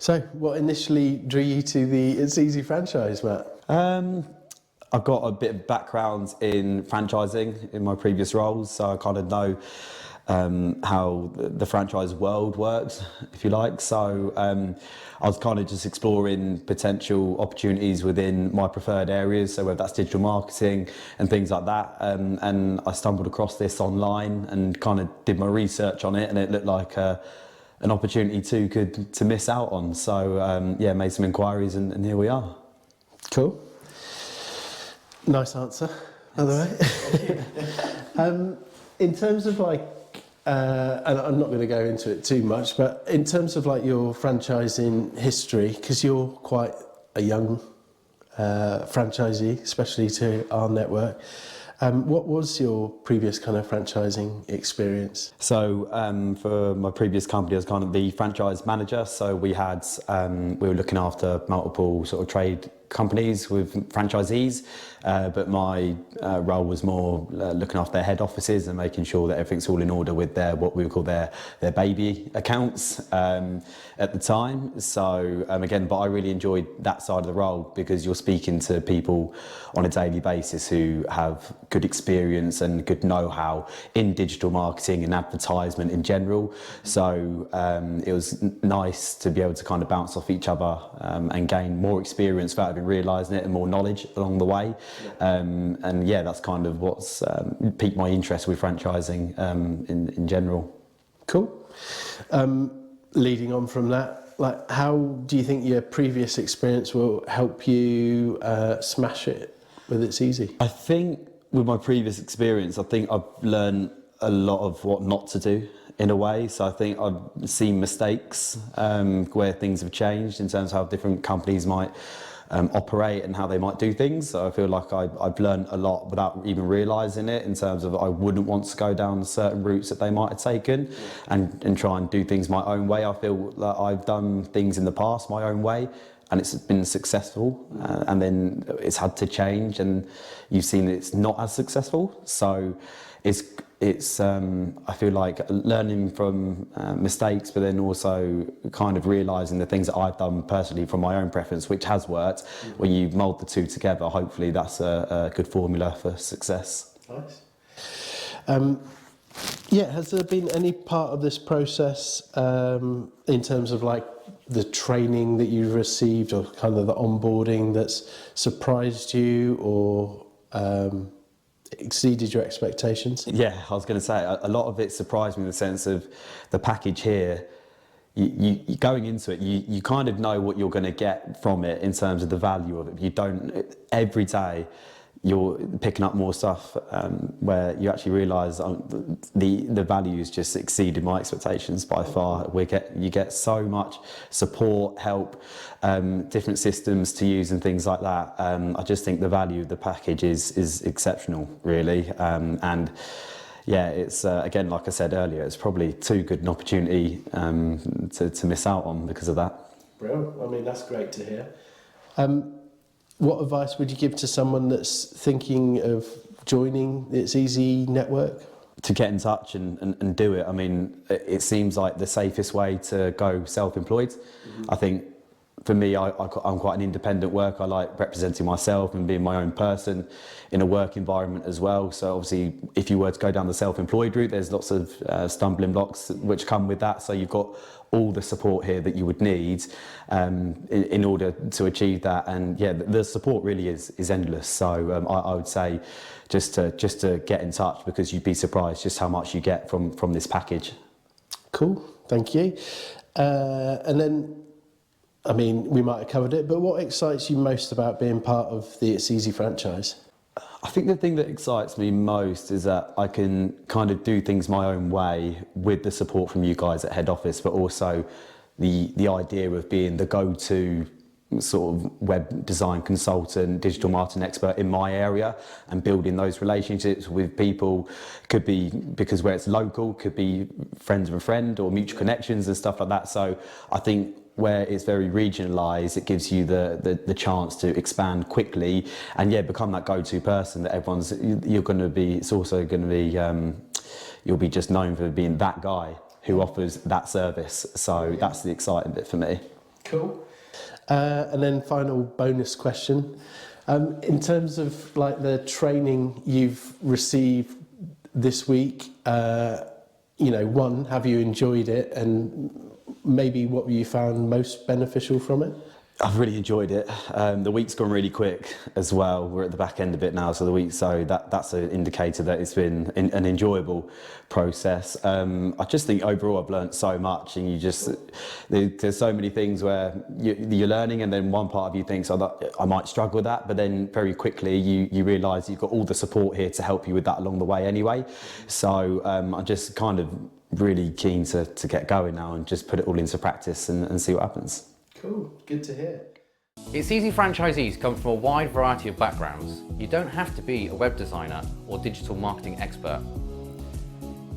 So, what initially drew you to the It's Easy franchise, Matt? I've got a bit of background in franchising in my previous roles, so I kind of know how the franchise world works, if you like. So I was kind of just exploring potential opportunities within my preferred areas, so whether that's digital marketing and things like that. And I stumbled across this online and kind of did my research on it, and it looked like an opportunity too good to miss out on. So yeah, made some inquiries, and here we are. Cool. Nice answer, by the way. In terms of like, and I'm not going to go into it too much, but in terms of like your franchising history, because you're quite a young franchisee, especially to our network, what was your previous kind of franchising experience? So for my previous company, I was kind of the franchise manager. So we were looking after multiple sort of trade companies with franchisees, but my role was more looking after their head offices and making sure that everything's all in order with their what we would call their baby accounts at the time. So again, but I really enjoyed that side of the role because you're speaking to people on a daily basis who have good experience and good know-how in digital marketing and advertisement in general. So it was nice to be able to kind of bounce off each other and gain more experience without even realising it and more knowledge along the way. And yeah, that's kind of what's piqued my interest with franchising in general. Cool. Leading on from that, like, how do you think your previous experience will help you smash it with It's Easy? I think with my previous experience, I think I've learned a lot of what not to do in a way. So I think I've seen mistakes where things have changed in terms of how different companies might operate and how they might do things. So I feel like I've learned a lot without even realising it, in terms of I wouldn't want to go down certain routes that they might have taken and try and do things my own way. I feel that I've done things in the past my own way and it's been successful, and then it's had to change and you've seen it's not as successful. So it's I feel like learning from mistakes, but then also kind of realising the things that I've done personally from my own preference, which has worked. When you mould the two together, hopefully that's a good formula for success. Nice. Yeah, has there been any part of this process in terms of like the training that you've received or kind of the onboarding that's surprised you or exceeded your expectations? Yeah, I was going to say a lot of it surprised me in the sense of the package here. You going into it, you kind of know what you're going to get from it in terms of the value of it. You don't, every day you're picking up more stuff where you actually realise the values just exceeded my expectations by far. You get so much support, help, different systems to use and things like that. I just think the value of the package is exceptional, really. And yeah, it's again, like I said earlier, it's probably too good an opportunity to miss out on because of that. Brilliant. I mean, that's great to hear. What advice would you give to someone that's thinking of joining the It's Easy network? To get in touch and do it. I mean, it seems like the safest way to go self-employed. Mm-hmm. I think for me, I'm quite an independent worker. I like representing myself and being my own person in a work environment as well. So obviously, if you were to go down the self-employed route, there's lots of stumbling blocks which come with that. So you've got all the support here that you would need in order to achieve that. And yeah, the support really is endless. So I would say just to get in touch, because you'd be surprised just how much you get from this package. Cool, thank you. And then, I mean, we might have covered it, but what excites you most about being part of the It's Easy franchise? I think the thing that excites me most is that I can kind of do things my own way with the support from you guys at head office, but also the idea of being the go-to sort of web design consultant, digital marketing expert in my area, and building those relationships with people. Could be because where it's local, could be friends of a friend or mutual connections and stuff like that. So I think where it's very regionalised, it gives you the chance to expand quickly and yeah, become that go-to person that you're going to be. It's also going to be you'll be just known for being that guy who offers that service. So that's the exciting bit for me. Cool. And then final bonus question. In terms of like the training you've received this week, one, have you enjoyed it, and maybe what you found most beneficial from it? I've really enjoyed it. The week's gone really quick as well. We're at the back end of it now, so that's an indicator that it's been an enjoyable process. I just think overall I've learned so much, and there's so many things where you're learning, and then one part of you thinks, I might struggle with that, but then very quickly you realise you've got all the support here to help you with that along the way anyway. So I'm just kind of really keen to get going now and just put it all into practice and see what happens. Cool, good to hear. It's Easy Franchisees come from a wide variety of backgrounds. You don't have to be a web designer or digital marketing expert.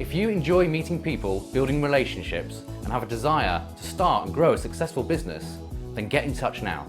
If you enjoy meeting people, building relationships, and have a desire to start and grow a successful business, then get in touch now.